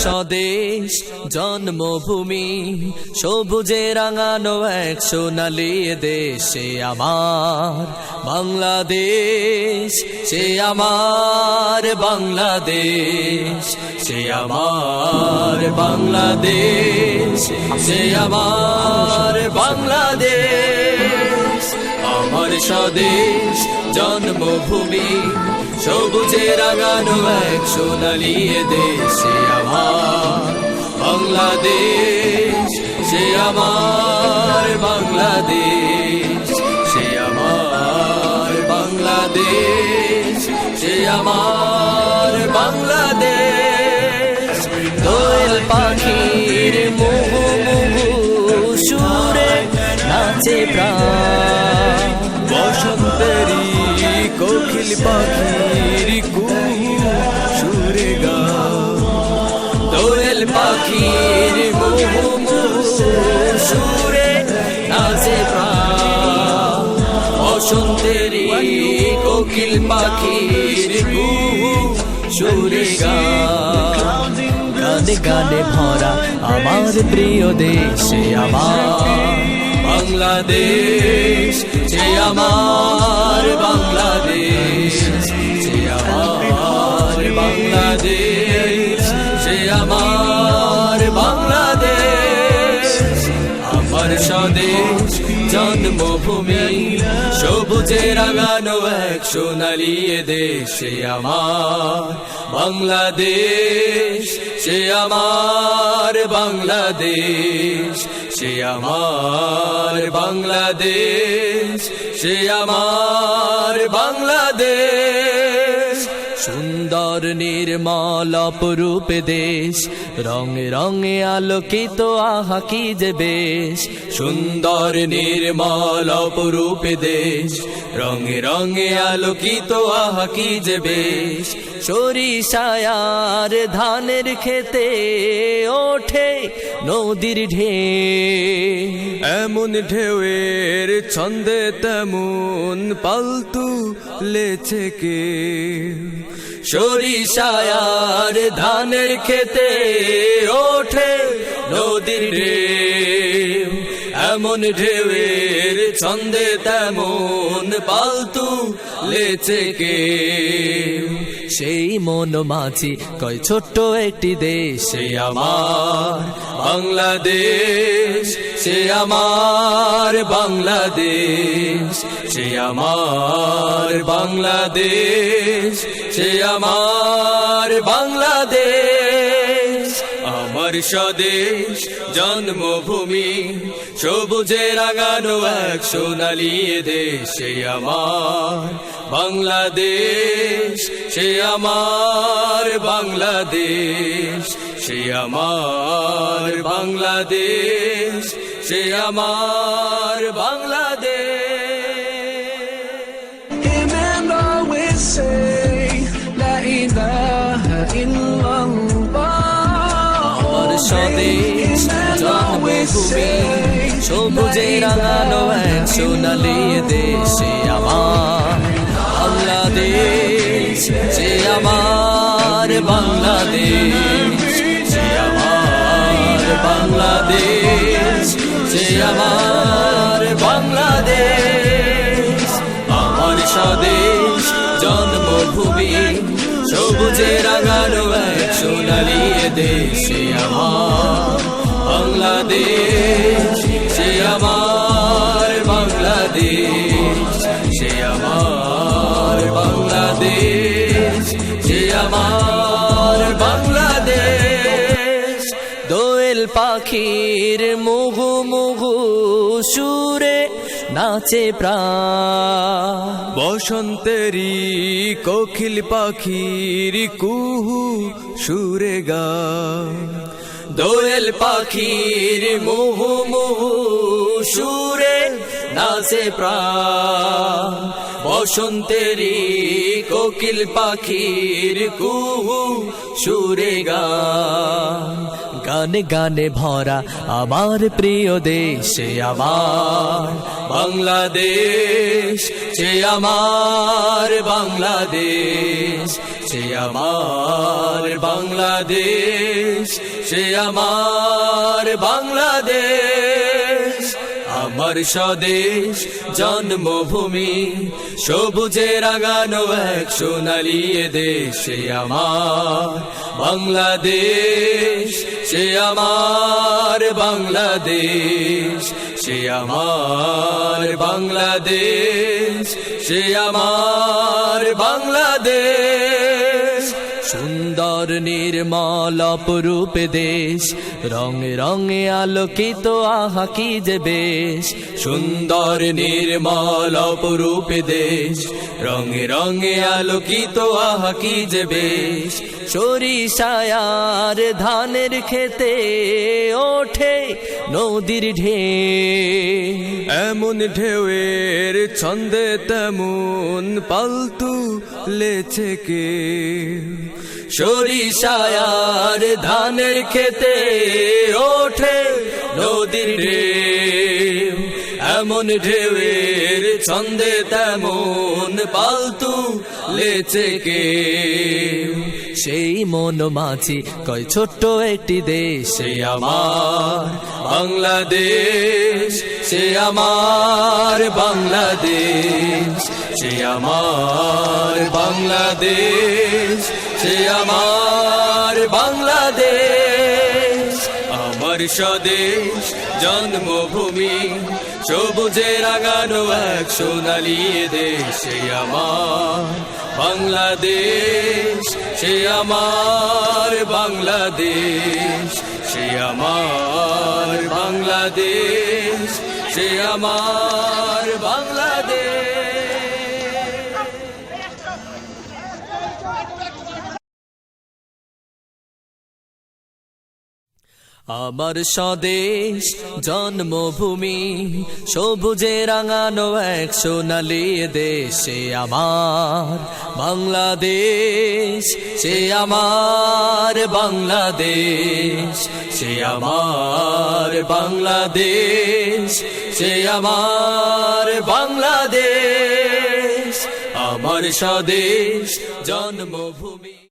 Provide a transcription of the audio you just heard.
স্বদেশ জন্মভূমি সবুজে রাঙানো এক সোনালী দেশে আমার বাংলাদেশ, সে আমার বাংলাদেশ, সে আমার বাংলাদেশ, সে আমার বাংলাদেশ। আমার স্বদেশ জন্মভূমি সবুজে রাঙানো এক সোনালী দেশে আমার বাংলাদেশ, সে আমার বাংলাদেশ, সে আমার বাংলাদেশ, সে আমার বাংলাদেশ। দোয়েল পাখির মুহু মুহু সুরে নাচে প্রাণ, বসন্তেরি কোকিল পাখির কুহু সুরে গান। দোয়েল পাখির মুহু মুহু সুরে নাচে প্রাণ, বসন্তেরি কোকিল পাখির কুহু সুরে গান। গানে গানে ভরা আমার প্রিয় দেশে আমার বাংলাদেশ, সে আমার বাংলাদেশ, সে আমার বাংলাদেশ, সে আমার বাংলাদেশ। আমার স্বদেশ জন্মভূমি সবুজে রাঙানো এক সোনালী দেশে আমার বাংলাদেশ, সে আমার বাংলাদেশ, সে আমার বাংলাদেশ, সে আমার বাংলাদেশ। সুন্দর নির্মল অপরূপ দেশ, রঙে রঙে আলোকিত আহা কি যে বেশ। সুন্দর নির্মল অপরূপ দেশ, রঙে রঙে আলোকিত আহা কি যে বেশ। সরিষায়ার ধানের খেতে ওঠে নদীর ঢেউ, এমন ঢেউয়ের ছন্দে তেমন পালতু লেছে কে। সরিষায়ার ধানের খেতে ওঠে নদীর ঢেউ, এমন ঢেউয়ের ছন্দে তেমন পালতু লেছে কে। সেই মন মাঝি কয় ছোট্ট একটি দেশ, সে আমার বাংলাদেশ, সে আমার বাংলাদেশ, সে আমার বাংলাদেশ, সে আমার বাংলাদেশ। আমার স্বদেশ জন্মভূমি সবুজে রাঙানো এক সোনালী দেশে আমার বাংলাদেশ, সে আমার বাংলাদেশ, সে আমার বাংলাদেশ, সে আমার Bangladesh. Remember we say La ilaha illallah. আমার স্বদেশ জন্মভূমি সবুজে রাঙানো এক সোনালী দেশে আমার বাংলাদেশ, সে আমার বাংলাদেশ, সে আমার বাংলাদেশ, সে আমার বাংলাদেশ। আমার স্বদেশ জন্মভূমি সবুজে রাঙানো এক সোনালী দেশে আমার বাংলাদেশ, সে আমার বাংলাদেশ, সে আমার বাংলাদেশ, সে আমার বাংলাদেশ। দোয়েল পাখির মুহু মুহু সুরে নাচে প্রাণ, বসন্তেরি কোকিল পাখির কুহু সুরে গান। দোয়েল পাখির মুহু মুহু সুরে নাচে প্রাণ, বসন্তেরি কোকিল পাখির কুহু সুরে গান। গানে গানে ভরা আমার প্রিয় দেশ সে আমার বাংলাদেশ, সে আমার বাংলাদেশ, সে আমার বাংলাদেশ, সে আমার বাংলাদেশ। আমার স্বদেশ জন্মভূমি, সবুজে রাঙানো এক সোনালী দেশ সে আমার বাংলাদেশ, সে আমার বাংলাদেশ, সে আমার বাংলাদেশ, সে আমার বাংলাদেশ। সুন্দর নির্মল অপরূপ দেশ, রঙে রঙে আলোকিত আহা কি যে বেশ। সুন্দর নির্মল অপরূপ দেশ, রঙে রঙে আলোকিত আহা কি যে বেশ। সরিষায়ার ধানের খেতে ওঠে নদীর ঢেউ, এমন ঢেউয়ের ছন্দে তেমন পালতু লেছে কে। সরিষায়ার ধানের খেতে ওঠে নদীর ঢেউ, এমন ঢেউয়ের ছন্দে তেমন পালতু লেছে কে। সেই মন মাঝি কয় ছোট্ট একটি দেশ সে আমার বাংলাদেশ, সে আমার বাংলাদেশ, সে আমার বাংলাদেশ, সে আমার বাংলাদেশ। আমার স্বদেশ জন্মভূমি, সবুজে রাঙানো এক সোনালী দেশ সে আমার বাংলাদেশ, সে আমার বাংলাদেশ, সে আমার বাংলাদেশ, সে আমার বাংলাদেশ। আমার স্বদেশ জন্মভূমি, সবুজে রাঙানো এক সোনালী দেশ সে আমার বাংলাদেশ, সে আমার বাংলাদেশ, সে আমার বাংলাদেশ, সে আমার বাংলাদেশ। আমার স্বদেশ জন্মভূমি।